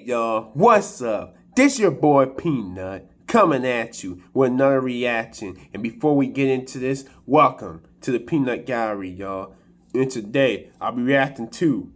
y'all, what's up? This your boy Peanut coming at you with another reaction. And before we get into this, welcome to the Peanut Gallery, y'all. And today I'll be reacting to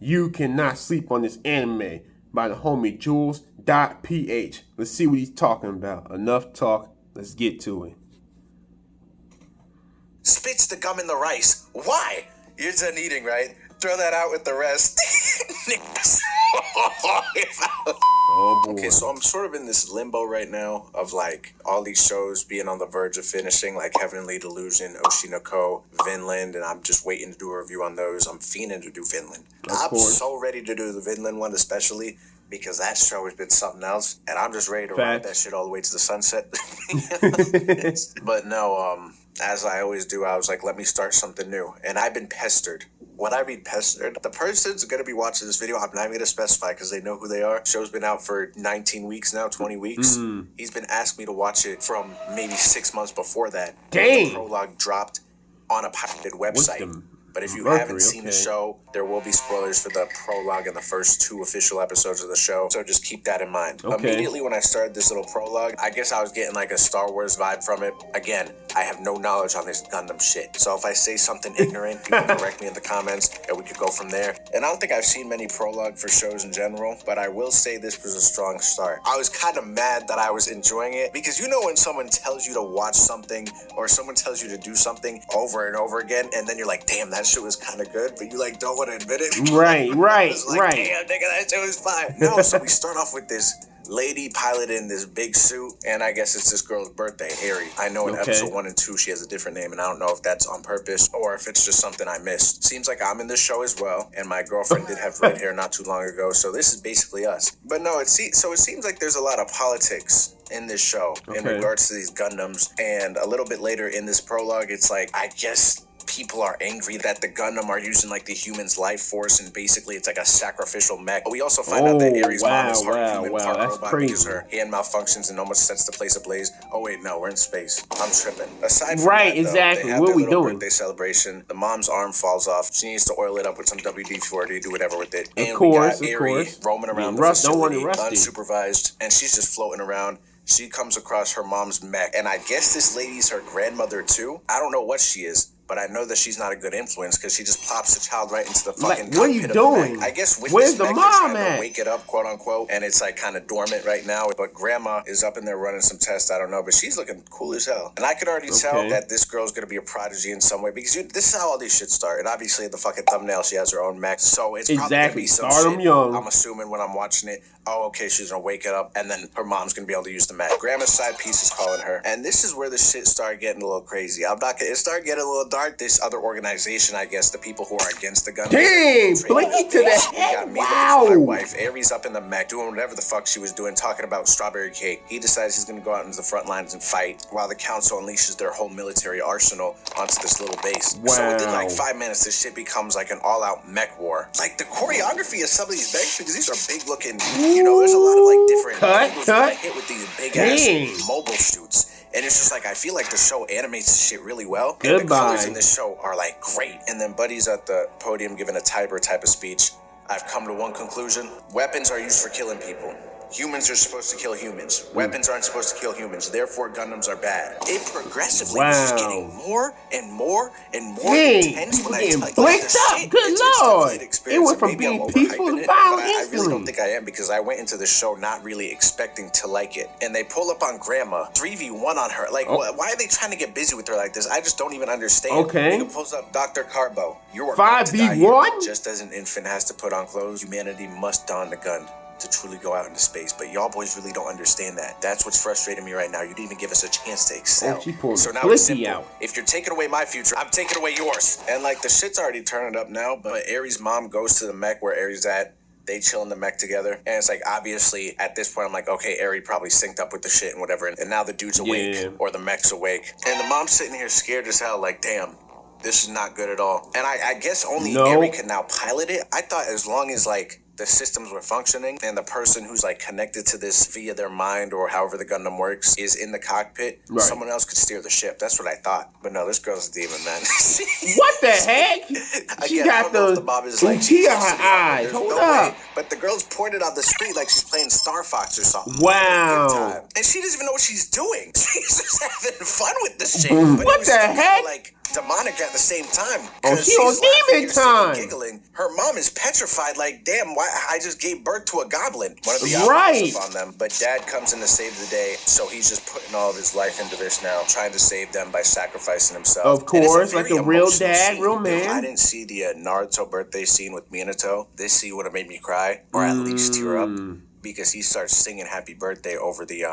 You Cannot Sleep on This Anime by the homie Jules.ph. Let's see what he's talking about. Enough talk, let's get to it. Spits the gum in the rice. Why? You're done eating, right? Throw that out with the rest. Oh boy. Okay, so I'm sort of in this limbo right now of like all these shows being on the verge of finishing, like Heavenly Delusion, Oshinoko, Vinland, and I'm just waiting to do a review on those. I'm fiending to do Vinland. I'm so ready to do the Vinland one, especially because that show has been something else, and I'm just ready to ride that shit all the way to the sunset. But no, as I always do, I was like, let me start something new. And I've been pestered. When I mean pestered, the person's going to be watching this video, I'm not even going to specify because they know who they are. Show's been out for 19 weeks now, 20 weeks. He's been asking me to watch it from maybe 6 months before that. Dang! The prologue dropped on a pirated website. But if you haven't seen the show, there will be spoilers for the prologue and the first 2 official episodes of the show. So just keep that in mind. Immediately when I started this little prologue, I guess I was getting like a Star Wars vibe from it. Again, I have no knowledge on this Gundam shit. So if I say something ignorant, you can correct me in the comments and we could go from there. And I don't think I've seen many prologue for shows in general, but I will say this was a strong start. I was kind of mad that I was enjoying it because you know when someone tells you to watch something or someone tells you to do something over and over again and then you're like, damn, that shit was kind of good, but you like don't want to admit it. Right. Damn, nigga, that shit was fine. No, so we start off with this lady pilot in this big suit, and I guess it's this girl's birthday, Harry. I know in episode 1 and 2 she has a different name, and I don't know if that's on purpose or if it's just something I missed. Seems like I'm in this show as well, and my girlfriend did have red hair not too long ago, so this is basically us. But no, it seems like there's a lot of politics in this show in regards to these Gundams, and a little bit later in this prologue, it's like, I guess people are angry that the Gundam are using like the human's life force, and basically it's like a sacrificial mech. But we also find out that Aries' mom is part human, part robot because her hand malfunctions and almost sets the place ablaze. Oh wait, no, we're in space. I'm tripping. Aside from that, though, exactly. they have what their we little doing? birthday celebration. The mom's arm falls off. She needs to oil it up with some WD-40, do whatever with it. Of course. roaming around the facility, unsupervised, and she's just floating around. She comes across her mom's mech, and I guess this lady's her grandmother too. I don't know what she is, but I know that she's not a good influence because she just plops the child right into the fucking what are you doing? I guess with Where's this the mech, mom they're trying at? to wake it up, quote unquote, and it's like kind of dormant right now. But grandma is up in there running some tests. I don't know, but she's looking cool as hell. And I could already tell that this girl's gonna be a prodigy in some way because this is how all these shit start. And obviously, in the fucking thumbnail, she has her own mech, so it's probably gonna be some shit. Young. I'm assuming when I'm watching it, oh, okay, she's gonna wake it up, and then her mom's gonna be able to use the mech. Grandma's side piece is calling her, and this is where the shit started getting a little crazy. It started getting a little dark. This other organization, I guess, the people who are against the gun. Dang, blinky to the head. Wow. My wife, Aries, up in the mech, doing whatever the fuck she was doing, talking about strawberry cake. He decides he's gonna go out into the front lines and fight, while the council unleashes their whole military arsenal onto this little base. Wow. So within like 5 minutes, this shit becomes like an all-out mech war. Like the choreography of some of these mechs, because these are big looking. You know, there's a lot of like different angles that hit with these big ass mobile suits. And it's just like, I feel like the show animates this shit really well. And the colors in this show are like great. And then Buddy's at the podium giving a Tiber type of speech. I've come to one conclusion. Weapons are used for killing people. Humans are supposed to kill humans. Weapons aren't supposed to kill humans. Therefore, Gundams are bad. It progressively was just getting more and more and more intense when I tell you blinked up. Good lord! It went from being peaceful to violent I really don't think I am because I went into the show not really expecting to like it. And they pull up on Grandma, 3v1 on her. Like, why are they trying to get busy with her like this? I just don't even understand. He pulls up Dr. Carbo. You are 5v1? Just as an infant has to put on clothes, humanity must don the gun to truly go out into space. But y'all boys really don't understand that. That's what's frustrating me right now. You didn't even give us a chance to excel. So now it's simple. If you're taking away my future, I'm taking away yours. And like the shit's already turning up now, but Aries' mom goes to the mech where Aries at. They chill in the mech together. And it's like, obviously, at this point, I'm like, okay, Aries probably synced up with the shit and whatever. And now the dude's awake or the mech's awake. And the mom's sitting here scared as hell, like, damn, this is not good at all. And I guess only Aries can now pilot it. I thought as long as, like, the systems were functioning, and the person who's like connected to this via their mind or however the Gundam works is in the cockpit, someone else could steer the ship. That's what I thought. But no, this girl's a demon, man. What the heck? She got the Uchiha her eyes. Hold up. But the girl's pointed on the screen like she's playing Star Fox or something. Wow. And she doesn't even know what she's doing. She's just having fun with this shit. What the heck? Like demonic at the same time. Oh, she on demon time. Giggling. Her mom is petrified, like, damn, why I just gave birth to a goblin. One of the outcomes on them. But dad comes in to save the day, so he's just putting all of his life into this now, trying to save them by sacrificing himself. Of course, like a real dad, scene. real man. If I didn't see the Naruto birthday scene with Minato, this scene would have made me cry, or at least tear up, because he starts singing happy birthday over the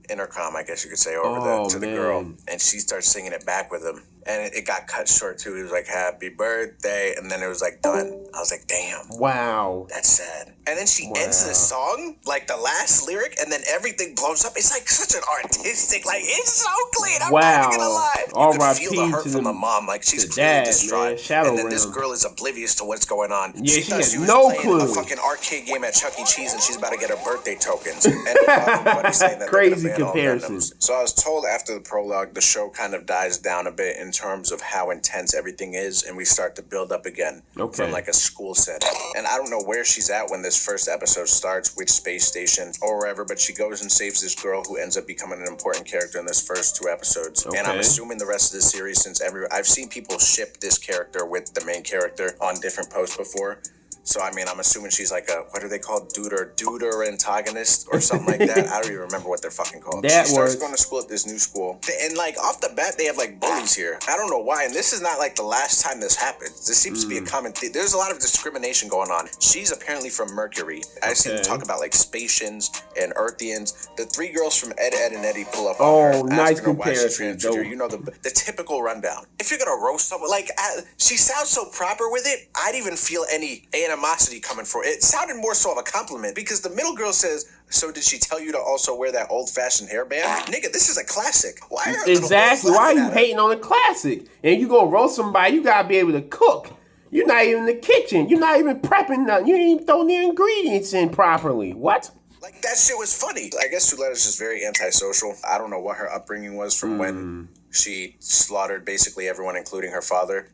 intercom, I guess you could say, over to the girl, and she starts singing it back with him. And it got cut short too. It was like happy birthday, and then it was like done. I was like, damn. Wow. That's sad. And then she ends the song, like the last lyric, and then everything blows up. It's like such an artistic, like it's so clean. I'm not even gonna lie. You can feel the hurt from the mom, like she's clearly distraught. And then this girl is oblivious to what's going on. Yeah, she thought she was playing a fucking arcade game at Chuck E. Cheese, and she's about to get her birthday tokens. And everybody's saying that crazy comparison. So I was told after the prologue, the show kind of dies down a bit in terms of how intense everything is, and we start to build up again from like a school setting. And I don't know where she's at when this first episode starts, which space station or wherever, but she goes and saves this girl who ends up becoming an important character in this first 2 episodes. And I'm assuming the rest of the series, since I've seen people ship this character with the main character on different posts before. So, I mean, I'm assuming she's like a, what are they called? Duder antagonist or something like that. I don't even remember what they're fucking called. She starts going to school at this new school. And, like, off the bat, they have, like, bullies here. I don't know why. And this is not, like, the last time this happens. This seems to be a common thing. There's a lot of discrimination going on. She's apparently from Mercury. I've seen them talk about, like, Spatians and Earthians. The 3 girls from Ed, and Eddie pull up on her. Nice comparison. You know, the typical rundown. If you're going to roast someone, like, she sounds so proper with it, I'd even feel any animosity coming for it. It sounded more so of a compliment, because the middle girl says, so did she tell you to also wear that old-fashioned hairband? Nigga, this is a classic. Why are exactly. Why are you hating on a classic? And you gonna roast somebody, you gotta be able to cook. You're not even in the kitchen. You're not even prepping nothing. You didn't even throw the ingredients in properly. What? Like, that shit was funny. I guess Suletta's just very antisocial. I don't know what her upbringing was from when she slaughtered basically everyone, including her father.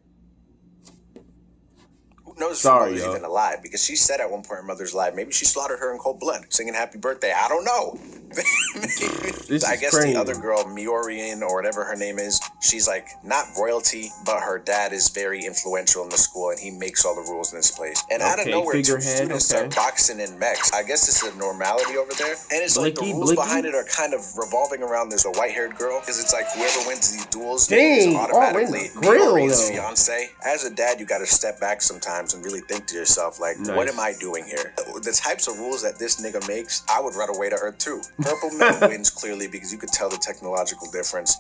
Knows if her mother's even alive, because she said at one point her mother's alive. Maybe she slaughtered her in cold blood, singing happy birthday. I don't know. I guess crazy. The other girl, Miorian or whatever her name is, she's like not royalty, but her dad is very influential in the school, and he makes all the rules in this place. And out of nowhere, 2 students start boxing in mechs. I guess this is a normality over there, and it's like the rules behind it are kind of revolving around this white-haired girl, because it's like whoever wins these duels is automatically Miori's fiance. As a dad, you got to step back sometimes and really think to yourself, like, what am I doing here? The types of rules that this nigga makes, I would run away to Earth too. Purple man wins clearly, because you could tell the technological difference.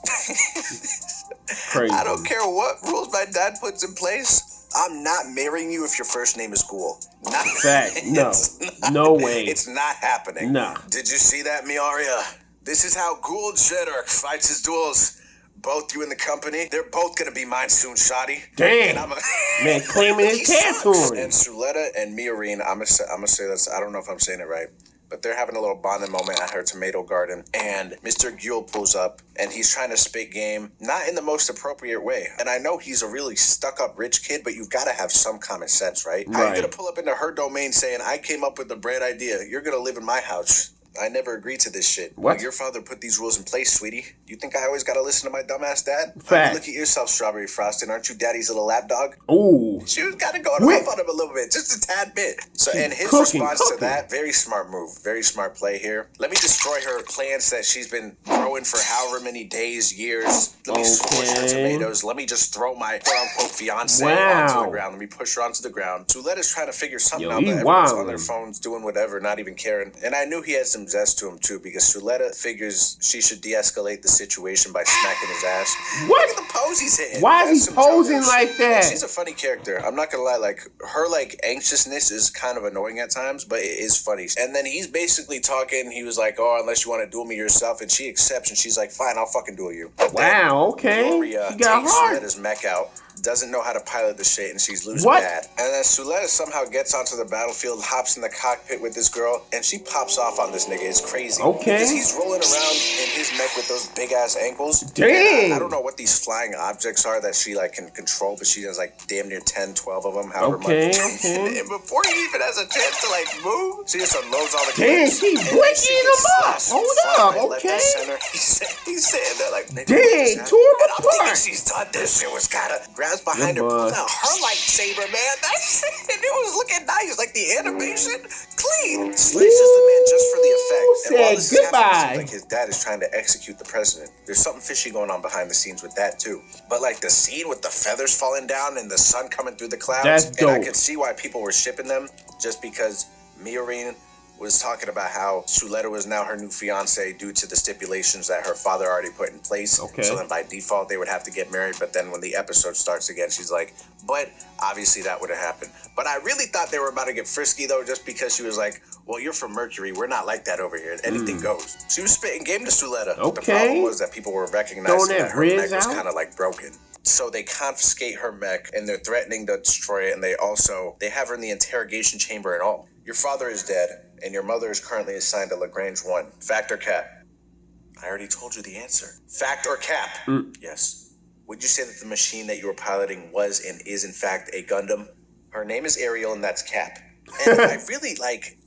Crazy. I don't care what rules my dad puts in place. I'm not marrying you if your first name is Ghoul. Not fact. No. No way. It's not happening. No. Did you see that, Miaria? This is how Ghoul Jeddark fights his duels. Both you and the company, they're both gonna be mine soon, Shoddy. Damn, man, claiming his territory. And Suletta and Miorine, I'm gonna say that's, I don't know if I'm saying it right, but they're having a little bonding moment at her tomato garden, and Mr. Gyul pulls up, and he's trying to spit game, not in the most appropriate way. And I know he's a really stuck-up rich kid, but you've got to have some common sense, right? How are you gonna pull up into her domain saying, I came up with the bright idea, you're gonna live in my house? I never agreed to this shit. What? Your father put these rules in place, sweetie. You think I always gotta listen to my dumbass dad? Fact. Look at yourself, Strawberry Frosting. Aren't you daddy's little lap dog? Ooh. She was kind of going off on him a little bit, just a tad bit. So, and his response to that, very smart move, very smart play here. Let me destroy her plants that she's been growing for however many days, years. Let me squish her tomatoes. Let me just throw my quote-unquote fiance onto the ground. Let me push her onto the ground. Suletta's trying to figure something out, but everyone's on their phones doing whatever, not even caring. And I knew he had some zest to him too, because Suletta figures she should de-escalate the situation by smacking his ass. What? Look at the pose he's hitting. Why is he posing like that? She's a funny character. I'm not gonna lie, like her like anxiousness is kind of annoying at times, but it is funny. And then he's basically talking, he was like, oh, unless you want to duel me yourself, and she accepts, and she's like, fine, I'll fucking duel you. But wow, okay. Gloria takes Suletta's mech out, doesn't know how to pilot the shit, and she's losing bad. And then Suletta somehow gets onto the battlefield, hops in the cockpit with this girl, and she pops off on this nigga. It's crazy. Because he's rolling around in his mech with those big ass ankles. Dang. I don't know what these flying objects are that she like can control, but she has like damn near 10, 12 of them, however much. And before he even has a chance to like move, she just unloads all the clips. She breaking him up. Hold up, okay. He's saying that like, dang, tore him apart. She's done this. She was kind of grabs behind her, pulls out her lightsaber, man. And it was looking nice, like the animation, clean. Slices the man just for the effect. And while this is happening, like his dad is trying to execute the president. There's something fishy going on behind the scenes with that too. But like the scene with the feathers falling down and the sun coming through the clouds, that's dope. And I could see why people were shipping them, just because Miorine was talking about how Suletta was now her new fiance due to the stipulations that her father already put in place. So then by default they would have to get married. But then when the episode starts again, she's like, but obviously that would have happened. But I really thought they were about to get frisky though, just because she was like, well, you're from Mercury. We're not like that over here. Anything goes. She was spitting game to Suletta. The problem was that people were recognizing that her mech was kind of like broken. So they confiscate her mech and they're threatening to destroy it. And they have her in the interrogation chamber and all. Your father is dead, and your mother is currently assigned to Lagrange 1. Fact or cap? I already told you the answer. Fact or cap? Yes. Would you say that the machine that you were piloting was and is in fact a Gundam? Her name is Ariel, and that's Cap. And I really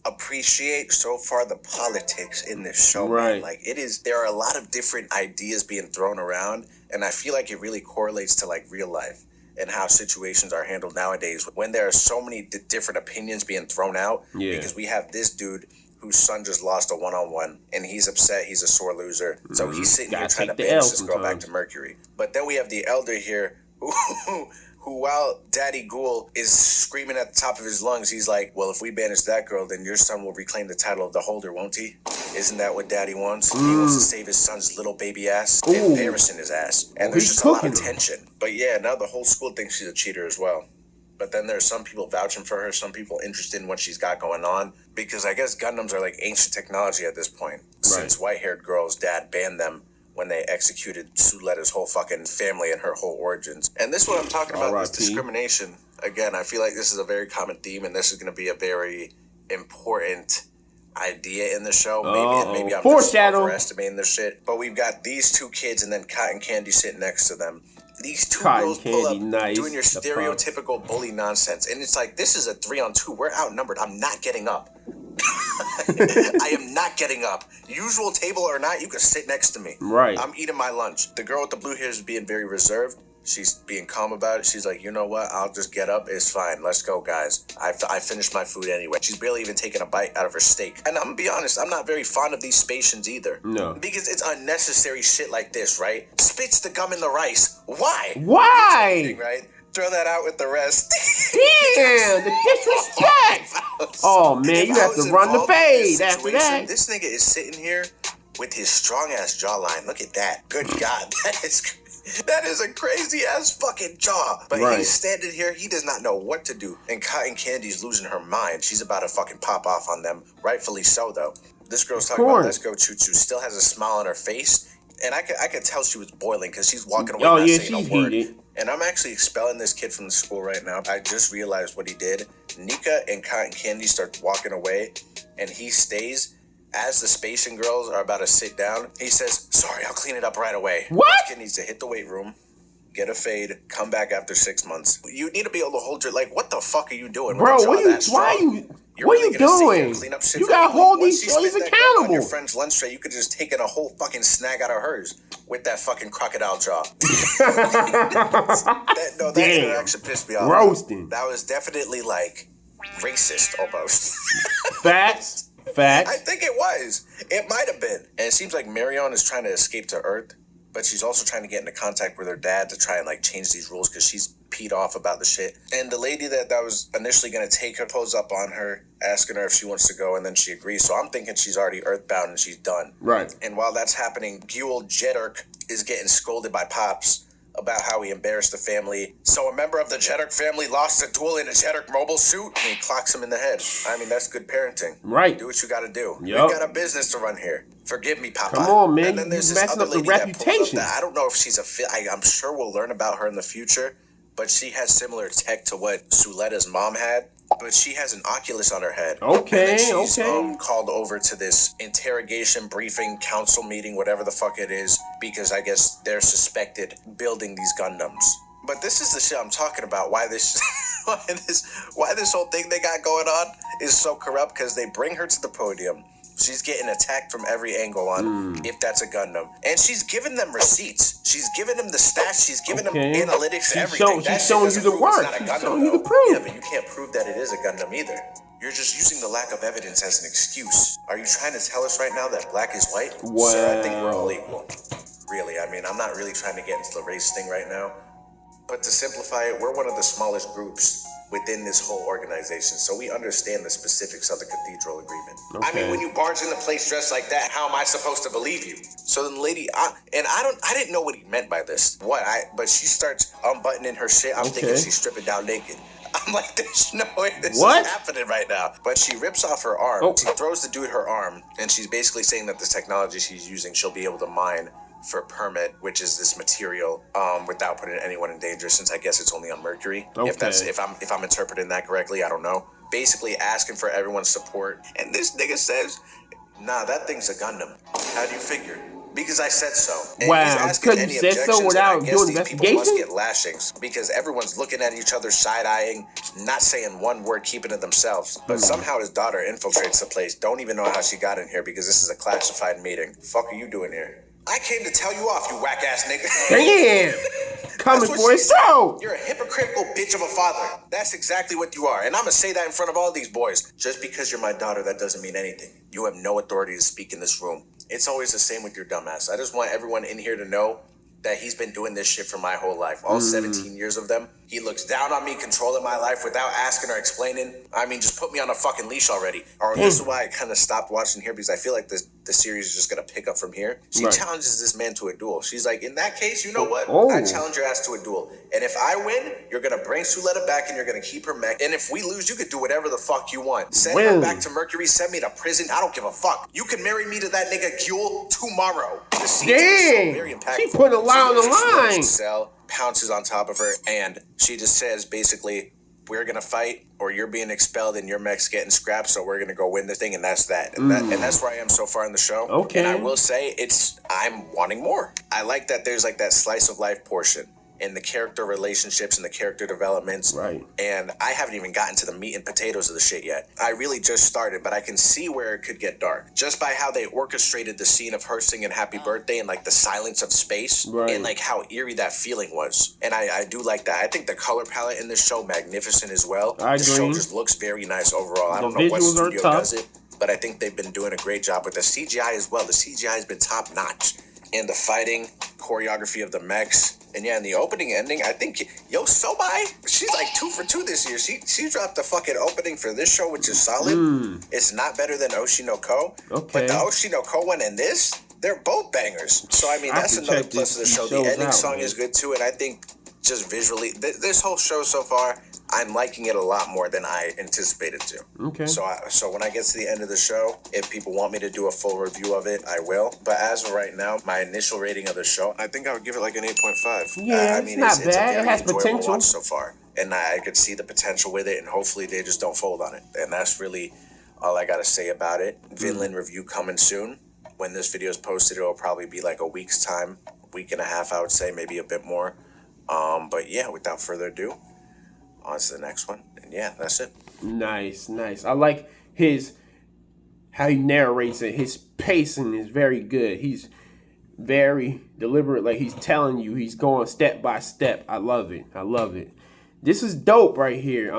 appreciate so far the politics in this show. Man. Like there are a lot of different ideas being thrown around, and I feel like it really correlates to like real life and how situations are handled nowadays when there are so many different opinions being thrown out. Because we have this dude whose son just lost a one-on-one, and he's upset, he's a sore loser. So he's sitting here trying to banish this girl back to Mercury. But then we have the elder here who while Daddy Ghoul is screaming at the top of his lungs, he's like, well, if we banish that girl, then your son will reclaim the title of the holder, won't he? Isn't that what Daddy wants? He wants to save his son's little baby ass, embarrassing his ass. And there's just a lot of tension. But yeah, now the whole school thinks she's a cheater as well. But then there's some people vouching for her, some people interested in what she's got going on. Because I guess Gundams are like ancient technology at this point. Since white-haired girl's dad banned them when they executed Suletta's whole fucking family and her whole origins. And this is what I'm talking about, this discrimination. Again, I feel like this is a very common theme, and this is going to be a very important idea in the show. Maybe I'm just overestimating this shit. But we've got these two kids and then Cotton Candy sitting next to them. These two girls pull up doing your stereotypical bully nonsense. And it's like, this is a 3-on-2. We're outnumbered. I'm not getting up. I am not getting up. Usual table or not, you can sit next to me. I'm eating my lunch. The girl with the blue hair is being very reserved. She's being calm about it. She's like, you know what? I'll just get up. It's fine. Let's go, guys. I finished my food anyway. She's barely even taking a bite out of her steak. And I'm gonna be honest, I'm not very fond of these Spacians either. No. Because it's unnecessary shit like this, right? Spits the gum in the rice. Why? Right? Throw that out with the rest. Damn, the disrespect. Oh, man, you have to run the fade after that. This nigga is sitting here with his strong-ass jawline. Look at that. Good God. That is a crazy-ass fucking jaw. But he's standing here. He does not know what to do. And Cotton Candy's losing her mind. She's about to fucking pop off on them. Rightfully so, though. This girl's talking about let's go choo-choo. Still has a smile on her face. And I could tell she was boiling because she's walking away not saying a word. Heated. And I'm actually expelling this kid from the school right now. I just realized what he did. Nika and Cotton Candy start walking away, and he stays. As the Spacian girls are about to sit down, he says, sorry, I'll clean it up right away. What? This kid needs to hit the weight room, get a fade, come back after 6 months. You need to be able to hold your, like, what the fuck are you doing? Bro, what are you doing? You gotta hold these boys accountable. On your friend's lunch tray, you could just take in a whole fucking snag out of hers with that fucking crocodile jaw. that interaction pissed me off. Roasting. That was definitely like racist almost. Facts. I think it was. It might have been. And it seems like Marion is trying to escape to Earth, but she's also trying to get into contact with her dad to try and like change these rules because she's peed off about the shit. And the lady that was initially going to take her pulls up on her, asking her if she wants to go, and then she agrees. So I'm thinking she's already earthbound and she's done. Right. And while that's happening, Ghoul Jeddirk is getting scolded by Pops about how he embarrassed the family. So a member of the Jeddirk family lost a duel in a Jeddirk mobile suit, and he clocks him in the head. I mean, that's good parenting. Right. Do what you got to do. Yep. We got a business to run here. Forgive me, Papa. Come on, man. And then there's this messing other up the lady reputation. I don't know if she's I'm sure we'll learn about her in the future, but she has similar tech to what Suletta's mom had. But she has an Oculus on her head. Okay, and then she's, okay. Called over to this interrogation, briefing, council meeting, whatever the fuck it is, because I guess they're suspected building these Gundams. But this is the shit I'm talking about. Why this whole thing they got going on is so corrupt, because they bring her to the podium. She's getting attacked from every angle on if that's a Gundam. And she's giving them receipts. She's giving them the stats. She's giving them analytics, everything. She's showing you the work. She's showing you the proof. Yeah, but you can't prove that it is a Gundam either. You're just using the lack of evidence as an excuse. Are you trying to tell us right now that black is white? Wow. Sir, I think we're all equal. Really, I mean, I'm not really trying to get into the race thing right now. But to simplify it, we're one of the smallest groups within this whole organization, so we understand the specifics of the cathedral agreement. Okay. I mean, when you barge in the place dressed like that, how am I supposed to believe you? So then the lady, I didn't know what he meant by this. But she starts unbuttoning her shit. I'm thinking she's stripping down naked. I'm like, there's no way this is happening right now. But she rips off her arm. She throws the dude her arm, and she's basically saying that this technology she's using, she'll be able to mine for permit, which is this material, without putting anyone in danger, since I guess it's only on Mercury. Okay. If I'm interpreting that correctly, I don't know. Basically asking for everyone's support. And this nigga says, nah, that thing's a Gundam. How do you figure? Because I said so. And wow, because you said so without doing investigation? People must get lashings because everyone's looking at each other, side-eyeing, not saying one word, keeping it themselves. But somehow his daughter infiltrates the place. Don't even know how she got in here because this is a classified meeting. Fuck are you doing here? I came to tell you off, you whack-ass nigga. Damn! Coming for his throat! You're a hypocritical bitch of a father. That's exactly what you are. And I'm gonna say that in front of all these boys. Just because you're my daughter, that doesn't mean anything. You have no authority to speak in this room. It's always the same with your dumbass. I just want everyone in here to know that he's been doing this shit for my whole life. All 17 years of them. He looks down on me, controlling my life without asking or explaining. I mean, just put me on a fucking leash already. Or this is why I kind of stopped watching here, because I feel like the series is just going to pick up from here. She challenges this man to a duel. She's like, in that case, you know what? I challenge your ass to a duel. And if I win, you're going to bring Suletta back and you're going to keep her mech. And if we lose, you could do whatever the fuck you want. Send her back to Mercury, send me to prison. I don't give a fuck. You can marry me to that nigga Guel tomorrow. Dang! She put a lot on the line. Cell pounces on top of her, and she just says basically, we're gonna fight or you're being expelled and your mech's getting scrapped, so we're gonna go win this thing, and that's that. And that's where I am so far in the show. Okay. And I will say I'm wanting more. I like that there's like that slice of life portion and the character relationships and the character developments. Right. And I haven't even gotten to the meat and potatoes of the shit yet. I really just started, but I can see where it could get dark. Just by how they orchestrated the scene of her singing Happy Birthday and like the silence of space and like how eerie that feeling was. And I do like that. I think the color palette in this show, magnificent as well. I agree. The show just looks very nice overall. I don't know what studio does it, but I think they've been doing a great job with the CGI as well. The CGI has been top notch. And the fighting, choreography of the mechs. And yeah, in the opening ending, I think, Sobai, she's like 2 for 2 this year. She dropped the fucking opening for this show, which is solid. It's not better than Oshi no Ko. Okay. But the Oshi no Ko one and this, they're both bangers. So, I mean, that's another plus of the show. The ending song is good, too. And I think just visually, this whole show so far, I'm liking it a lot more than I anticipated to. Okay. So when I get to the end of the show, if people want me to do a full review of it, I will. But as of right now, my initial rating of the show, I think I would give it like an 8.5. Yeah, I mean, it's not bad. It has potential watch so far, and I could see the potential with it, and hopefully they just don't fold on it. And that's really all I gotta say about it. Vinland review coming soon. When this video is posted, it'll probably be like a week's time, week and a half, I would say, maybe a bit more. But yeah, without further ado, on to the next one. And yeah, that's it. Nice. I like how he narrates it. His pacing is very good. He's very deliberate. Like he's telling you, he's going step by step. I love it. This is dope right here.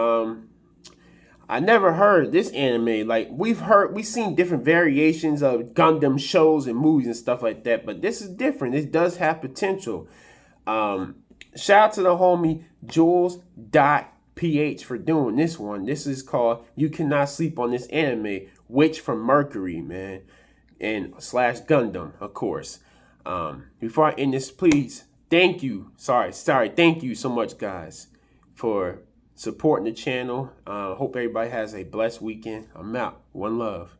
I never heard this anime. Like we've seen different variations of Gundam shows and movies and stuff like that, but this is different. This does have potential. Shout out to the homie Jules.ph for doing this one. This is called You Cannot Sleep on This Anime, Witch from Mercury, man. And / Gundam, of course. Before I end this, please, thank you. Thank you so much, guys, for supporting the channel. Hope everybody has a blessed weekend. I'm out. One love.